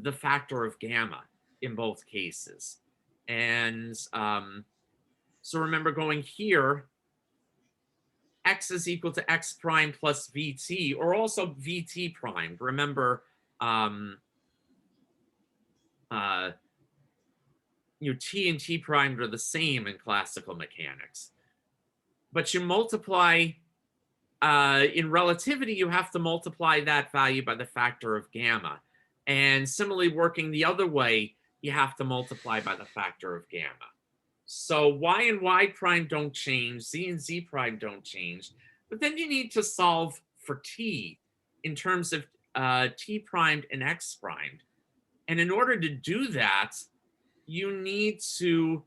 the factor of gamma in both cases. And so remember, going here, X is equal to X prime plus VT, or also VT prime. Remember, T and T primed are the same in classical mechanics. But you multiply, in relativity, you have to multiply that value by the factor of gamma. And similarly, working the other way, you have to multiply by the factor of gamma. So Y and Y prime don't change, Z and Z prime don't change. But then you need to solve for T in terms of T primed and X primed. And in order to do that, you need to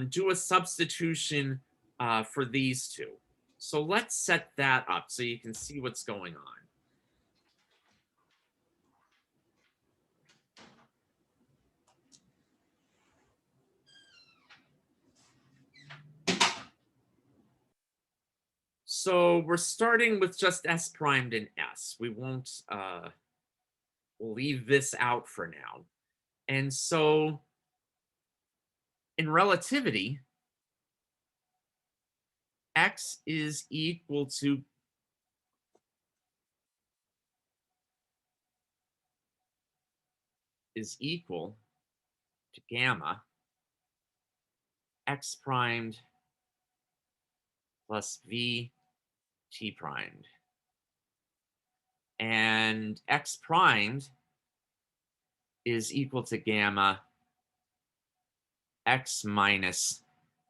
do a substitution for these two. So let's set that up so you can see what's going on. So we're starting with just S primed and S. We won't, we'll leave this out for now. And so in relativity, X is equal to gamma X primed plus V T primed. And X primed is equal to gamma X minus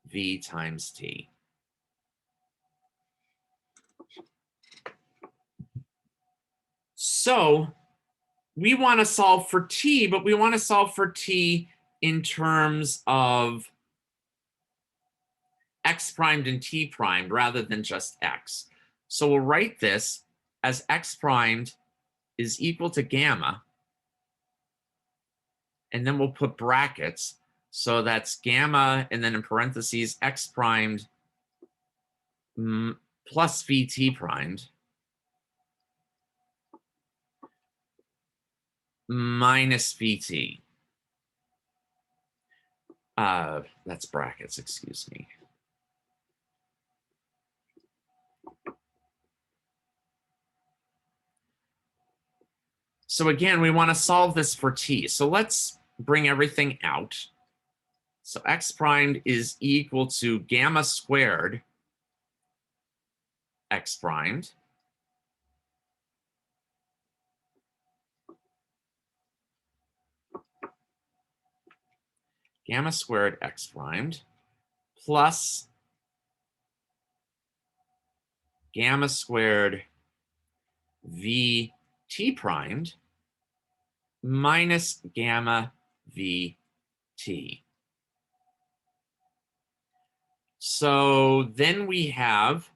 V times T. So we want to solve for T, but we want to solve for T in terms of X primed and T primed rather than just X. So we'll write this as X primed is equal to gamma, and then we'll put brackets. So that's gamma, and then in parentheses, X primed plus VT primed minus VT. That's brackets, excuse me. So again, we want to solve this for T. So let's bring everything out. So X primed is equal to gamma squared X primed gamma squared x primed plus gamma squared v t primed minus gamma v t. So then we have,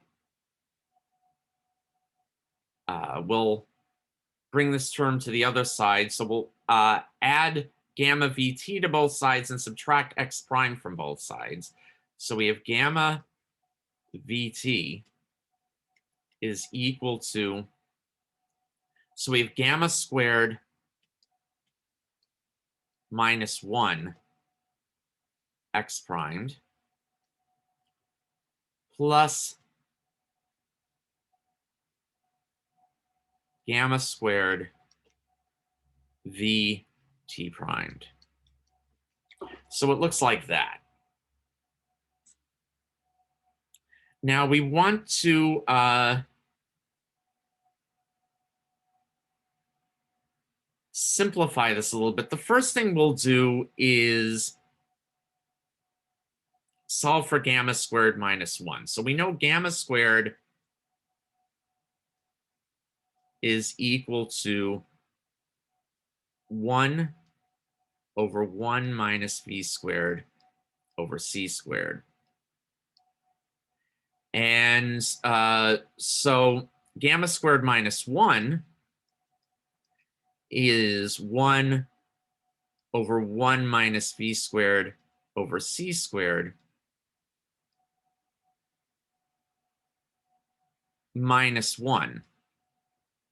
we'll bring this term to the other side. So we'll add gamma vt to both sides and subtract x prime from both sides. So we have gamma vt is equal to, so we have gamma squared minus 1 x primed plus gamma squared v t primed. So it looks like that. Now we want to simplify this a little bit. The first thing we'll do is solve for gamma squared minus 1. So we know gamma squared is equal to 1 over 1 minus v squared over c squared. And so gamma squared minus 1 is 1 over 1 minus v squared over c squared minus 1.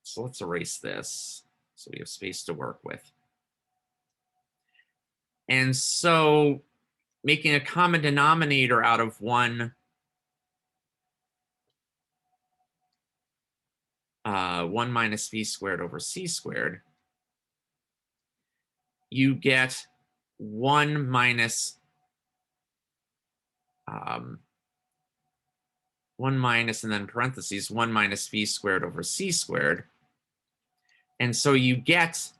So let's erase this so we have space to work with. And so making a common denominator out of 1 minus v squared over c squared, you get 1 minus 1 minus and then parentheses 1 minus v squared over c squared. And so you get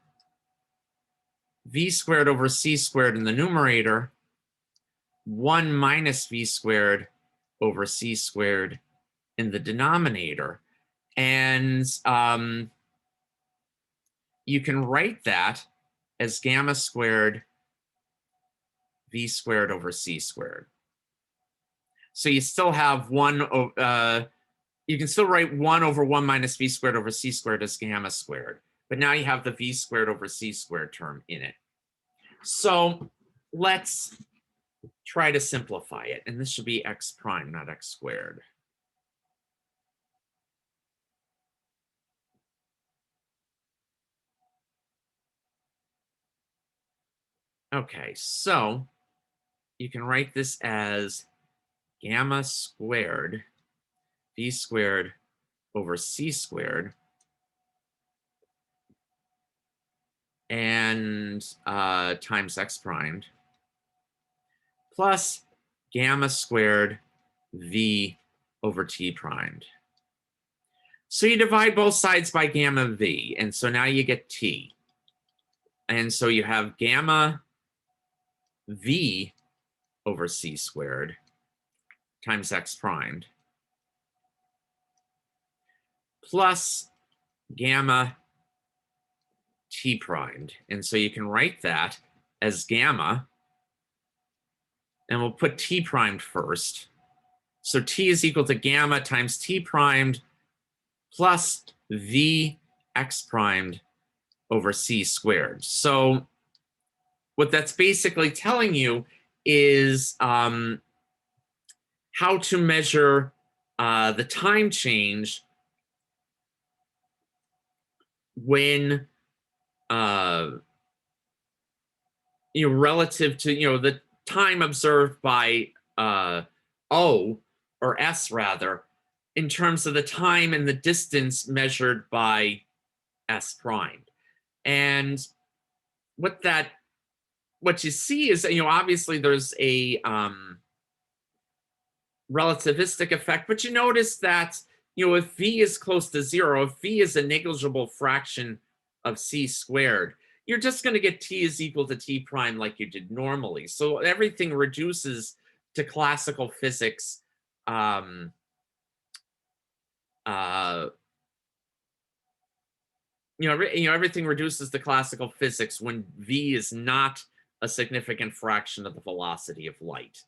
v squared over c squared in the numerator, 1 minus v squared over c squared in the denominator. And you can write that as gamma squared v squared over c squared. So you still have you can still write 1 over 1 minus v squared over c squared as gamma squared. But now you have the v squared over c squared term in it. So let's try to simplify it. And this should be x prime, not x squared. Okay, so you can write this as gamma squared v squared over c squared and times x primed plus gamma squared v over t primed. So you divide both sides by gamma v, and so now you get t. And so you have gamma v over c squared times x primed plus gamma t primed. And so you can write that as gamma, and we'll put t primed first. So t is equal to gamma times t primed plus v x primed over c squared. So what that's basically telling you is how to measure the time change when relative to the time observed by O or S rather, in terms of the time and the distance measured by S prime. And what you see is obviously there's a relativistic effect, but you notice that if v is close to 0, if v is a negligible fraction of c squared, you're just going to get t is equal to t prime like you did normally. So everything reduces to classical physics. Everything reduces to classical physics when v is not a significant fraction of the velocity of light.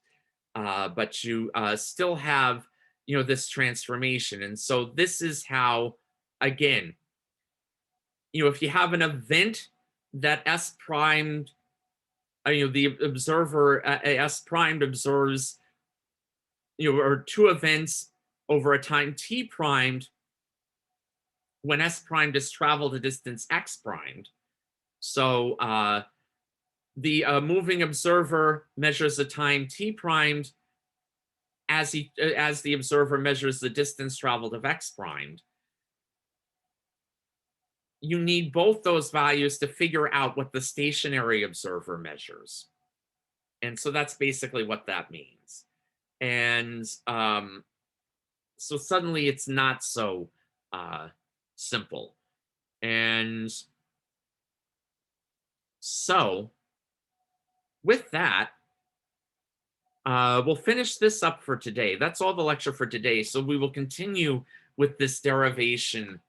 But you still have, this transformation. And so this is how, again, if you have an event that S primed, the observer S primed observes, or two events over a time t primed, when S primed has traveled a distance x primed. So the moving observer measures the time t primed as the observer measures the distance traveled of x primed. You need both those values to figure out what the stationary observer measures. And so that's basically what that means. And so suddenly it's not so simple. And so with that, we'll finish this up for today. That's all the lecture for today. So we will continue with this derivation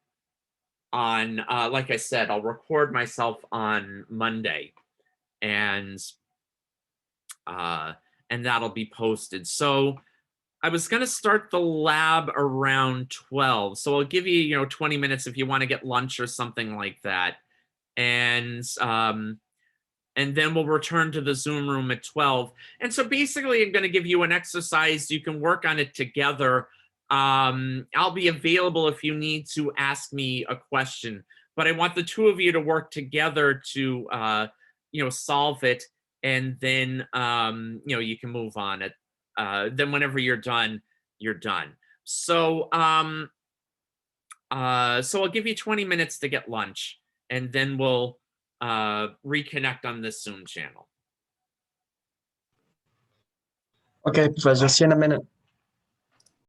on, like I said, I'll record myself on Monday, and that'll be posted. So I was going to start the lab around 12. So I'll give you, 20 minutes if you want to get lunch or something like that. And then we'll return to the Zoom room at 12. And so basically, I'm going to give you an exercise. You can work on it together. I'll be available if you need to ask me a question. But I want the two of you to work together to, solve it. And then, you can move on it. Then whenever you're done, you're done. So, so I'll give you 20 minutes to get lunch, and then we'll reconnect on this Zoom channel. Okay, Professor, see you in a minute.